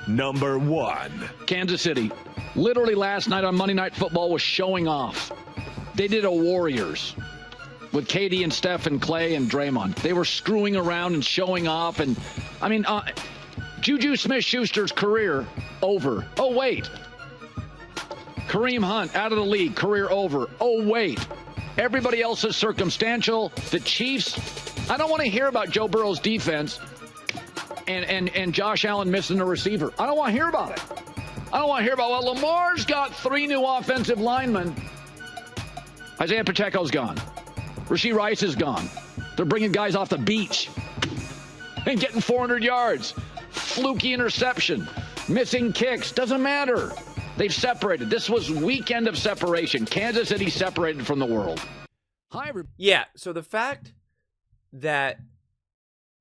Number 1. Kansas City, literally last night on Monday Night Football, was showing off. They did a Warriors with KD and Steph and Clay and Draymond. They were screwing around and showing off. And, I mean, Juju Smith-Schuster's career over. Oh, wait. Kareem Hunt out of the league, career over. Oh, wait. Everybody else is circumstantial. The Chiefs, I don't want to hear about Joe Burrow's defense and Josh Allen missing a receiver. I don't want to hear about it. I don't want to hear about, well, Lamar's got 3 new offensive linemen. Isaiah Pacheco's gone. Rashee Rice is gone. They're bringing guys off the beach and getting 400 yards. Fluky interception. Missing kicks. Doesn't matter. They've separated. This was weekend of separation. Kansas City separated from the world. Hi, yeah, so the fact that...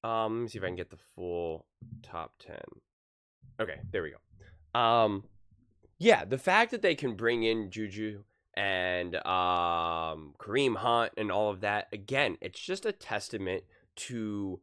let me see if I can get the full top 10. Okay, there we go. Yeah, the fact that they can bring in Juju and Kareem Hunt and all of that, again, it's just a testament to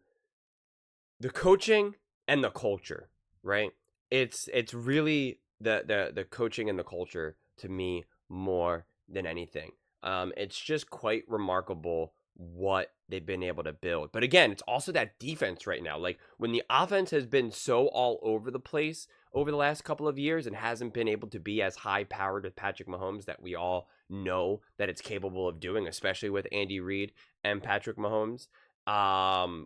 the coaching and the culture, right? It's really the coaching and the culture to me more than anything. It's just quite remarkable what they've been able to build. But again, it's also that defense right now. Like, when the offense has been so all over the place over the last couple of years and hasn't been able to be as high powered with Patrick Mahomes that we all know that it's capable of doing, especially with Andy Reid and Patrick Mahomes,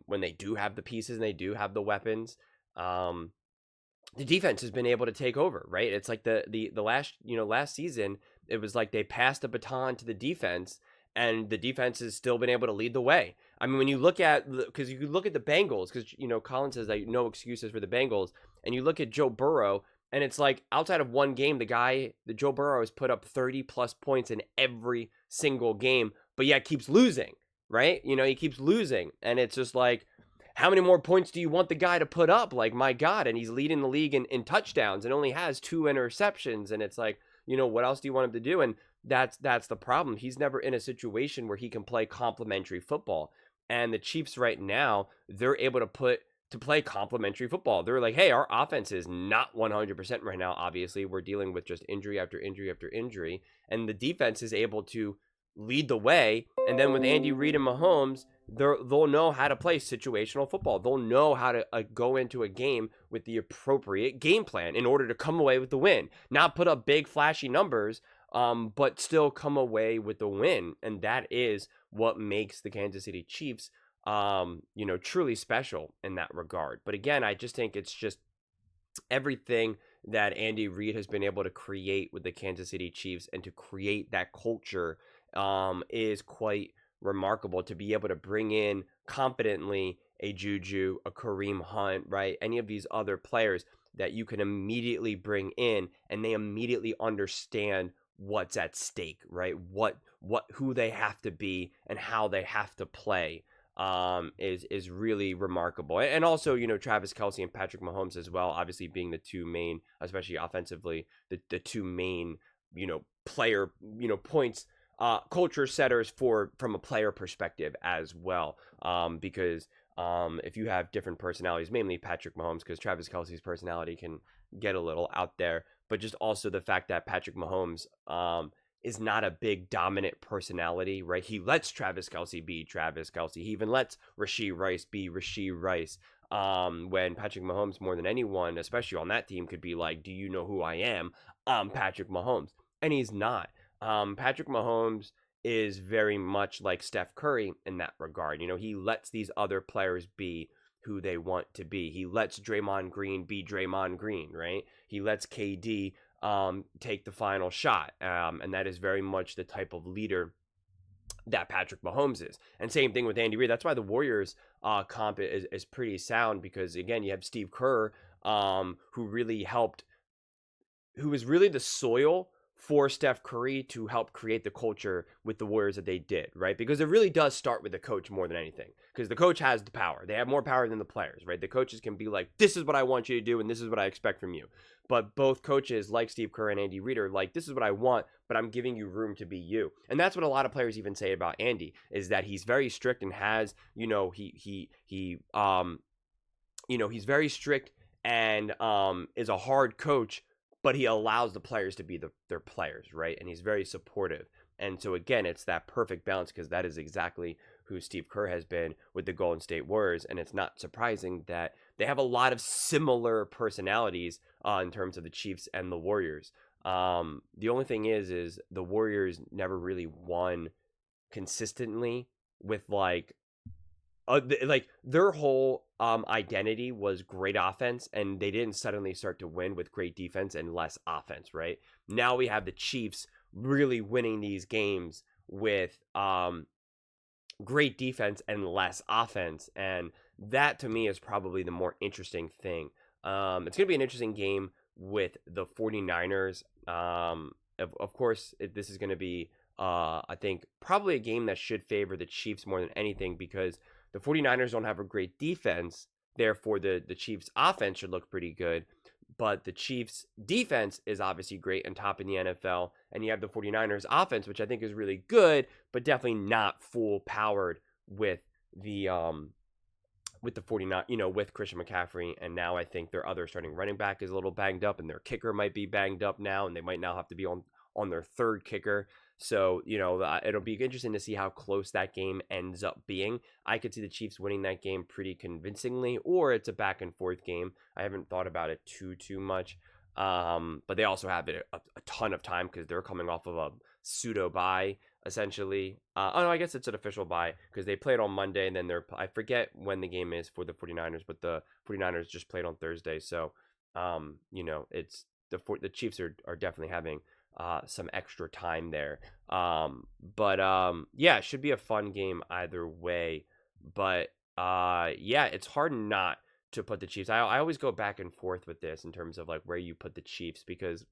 when they do have the pieces and they do have the weapons, the defense has been able to take over, right? It's like the last season, it was like they passed the baton to the defense, and the defense has still been able to lead the way. I mean, when you look at, because you look at the Bengals, because, Colin says that no excuses for the Bengals, and you look at Joe Burrow, and it's like, outside of one game, the Joe Burrow has put up 30-plus points in every single game, but yet keeps losing, right? He keeps losing, and it's just like, how many more points do you want the guy to put up? Like, my God, and he's leading the league in touchdowns and only has 2 interceptions, and it's like, what else do you want him to do? And that's the problem. He's never in a situation where he can play complementary football. And the Chiefs right now, they're able to play complementary football. They're like, hey, our offense is not 100% right now. Obviously, we're dealing with just injury after injury after injury. And the defense is able to lead the way. And then with Andy Reid and Mahomes, they'll know how to play situational football. They'll know how to go into a game with the appropriate game plan in order to come away with the win. Not put up big, flashy numbers, but still come away with the win. And that is what makes the Kansas City Chiefs, truly special in that regard. But again, I just think it's just everything that Andy Reid has been able to create with the Kansas City Chiefs and to create that culture is quite remarkable. To be able to bring in confidently a Juju, a Kareem Hunt, right? Any of these other players that you can immediately bring in, and they immediately understand what's at stake, right? Who they have to be and how they have to play is really remarkable. And also, Travis Kelce and Patrick Mahomes as well, obviously being the two main, especially offensively, the two main, player, points, culture setters from a player perspective as well. Because if you have different personalities, mainly Patrick Mahomes, because Travis Kelce's personality can get a little out there, but just also the fact that Patrick Mahomes is not a big dominant personality, right? He lets Travis Kelce be Travis Kelce. He even lets Rashee Rice be Rashee Rice. When Patrick Mahomes, more than anyone, especially on that team, could be like, do you know who I am? I'm Patrick Mahomes. And he's not. Patrick Mahomes is very much like Steph Curry in that regard. He lets these other players be who they want to be. He lets Draymond Green be Draymond Green, right? He lets KD take the final shot. And that is very much the type of leader that Patrick Mahomes is. And same thing with Andy Reid. That's why the Warriors comp is pretty sound, because, again, you have Steve Kerr, who was really the soil for Steph Curry to help create the culture with the Warriors that they did, right? Because it really does start with the coach more than anything, because the coach has the power. They have more power than the players, right? The coaches can be like, this is what I want you to do, and this is what I expect from you. But both coaches, like Steve Kerr and Andy Reid, are like, this is what I want, but I'm giving you room to be you. And that's what a lot of players even say about Andy, is that he's very strict and has, he's very strict and is a hard coach, but he allows the players to be their players, right? And he's very supportive. And so again, it's that perfect balance, because that is exactly who Steve Kerr has been with the Golden State Warriors. And it's not surprising that they have a lot of similar personalities in terms of the Chiefs and the Warriors. The only thing is the Warriors never really won consistently with like their whole identity was great offense, and they didn't suddenly start to win with great defense and less offense, right? Now we have the Chiefs really winning these games with great defense and less offense, and that to me is probably the more interesting thing. It's going to be an interesting game with the 49ers. Of course, this is going to be I think probably a game that should favor the Chiefs more than anything, because the 49ers don't have a great defense. Therefore, the Chiefs offense should look pretty good. But the Chiefs defense is obviously great and top in the NFL. And you have the 49ers offense, which I think is really good, but definitely not full powered with the 49, with Christian McCaffrey. And now I think their other starting running back is a little banged up, and their kicker might be banged up now, and they might now have to be on their third kicker. So, it'll be interesting to see how close that game ends up being. I could see the Chiefs winning that game pretty convincingly, or it's a back and forth game. I haven't thought about it too much. But they also have a ton of time, because they're coming off of a pseudo bye, essentially. No, I guess it's an official bye, because they played on Monday, and then I forget when the game is for the 49ers, but the 49ers just played on Thursday. So, it's the Chiefs are definitely having some extra time there. Yeah, it should be a fun game either way. But yeah, it's hard not to put the Chiefs. I always go back and forth with this in terms of like where you put the Chiefs, because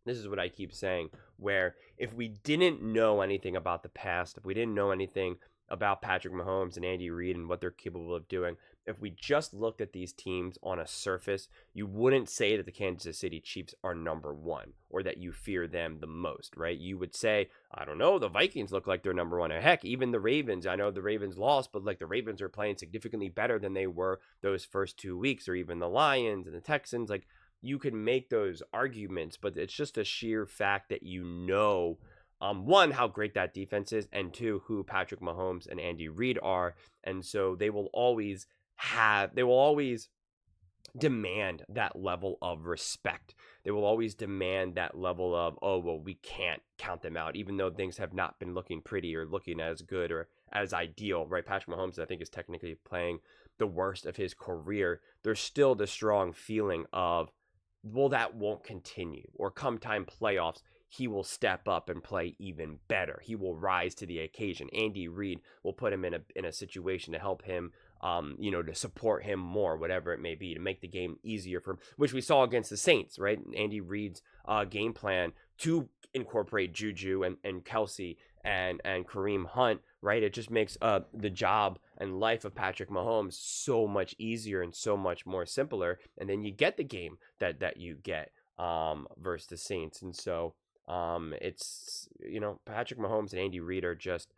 this is what I keep saying, where if we didn't know anything about the past, if we didn't know anything about Patrick Mahomes and Andy Reid and what they're capable of doing, if we just looked at these teams on a surface, you wouldn't say that the Kansas City Chiefs are number one, or that you fear them the most, right? You would say, I don't know, the Vikings look like they're number one. Heck, even the Ravens. I know the Ravens lost, but like the Ravens are playing significantly better than they were those first 2 weeks, or even the Lions and the Texans. Like, you can make those arguments, but it's just a sheer fact that one, how great that defense is, and two, who Patrick Mahomes and Andy Reid are. And so they will always demand that level of respect. They will always demand that level of, oh, well, we can't count them out, even though things have not been looking pretty or looking as good or as ideal, right? Patrick Mahomes, I think, is technically playing the worst of his career. There's still the strong feeling of, well, that won't continue, or come time playoffs, he will step up and play even better. He will rise to the occasion. Andy Reid will put him in a situation to help him, to support him more, whatever it may be, to make the game easier for him, which we saw against the Saints, right? Andy Reid's game plan to incorporate Juju and Kelsey and Kareem Hunt, right? It just makes the job and life of Patrick Mahomes so much easier and so much more simpler. And then you get the game that you get versus the Saints. And so it's, Patrick Mahomes and Andy Reid are just,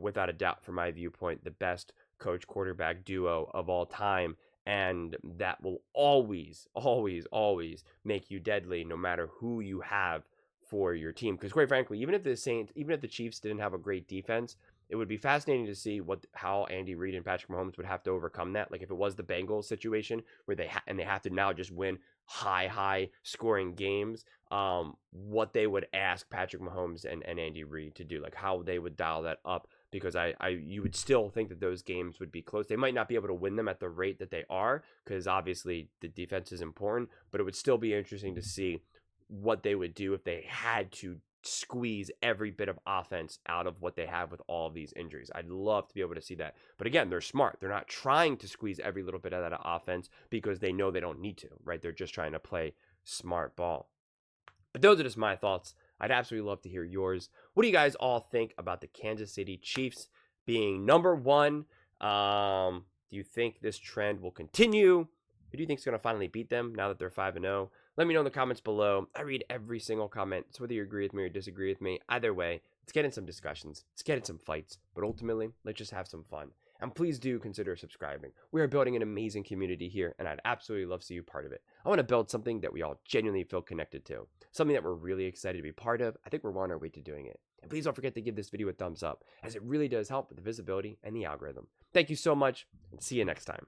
without a doubt, from my viewpoint, the best coach quarterback duo of all time. And that will always, always, always make you deadly, no matter who you have for your team. Because quite frankly, even if the Chiefs didn't have a great defense, it would be fascinating to see how Andy Reid and Patrick Mahomes would have to overcome that. Like if it was the Bengals situation where they have to now just win high scoring games, what they would ask Patrick Mahomes and Andy Reid to do, like how they would dial that up. Because you would still think that those games would be close. They might not be able to win them at the rate that they are, because obviously the defense is important, but it would still be interesting to see what they would do if they had to squeeze every bit of offense out of what they have with all of these injuries. I'd love to be able to see that. But again, they're smart. They're not trying to squeeze every little bit of that offense because they know they don't need to, right? They're just trying to play smart ball. But those are just my thoughts. I'd absolutely love to hear yours. What do you guys all think about the Kansas City Chiefs being number one? Do you think this trend will continue? Who do you think is going to finally beat them now that they're 5-0? Let me know in the comments below. I read every single comment. So whether you agree with me or disagree with me, either way, let's get in some discussions. Let's get in some fights. But ultimately, let's just have some fun. And please do consider subscribing. We are building an amazing community here, and I'd absolutely love to see you part of it. I want to build something that we all genuinely feel connected to, something that we're really excited to be part of. I think we're on our way to doing it. And please don't forget to give this video a thumbs up, as it really does help with the visibility and the algorithm. Thank you so much, and see you next time.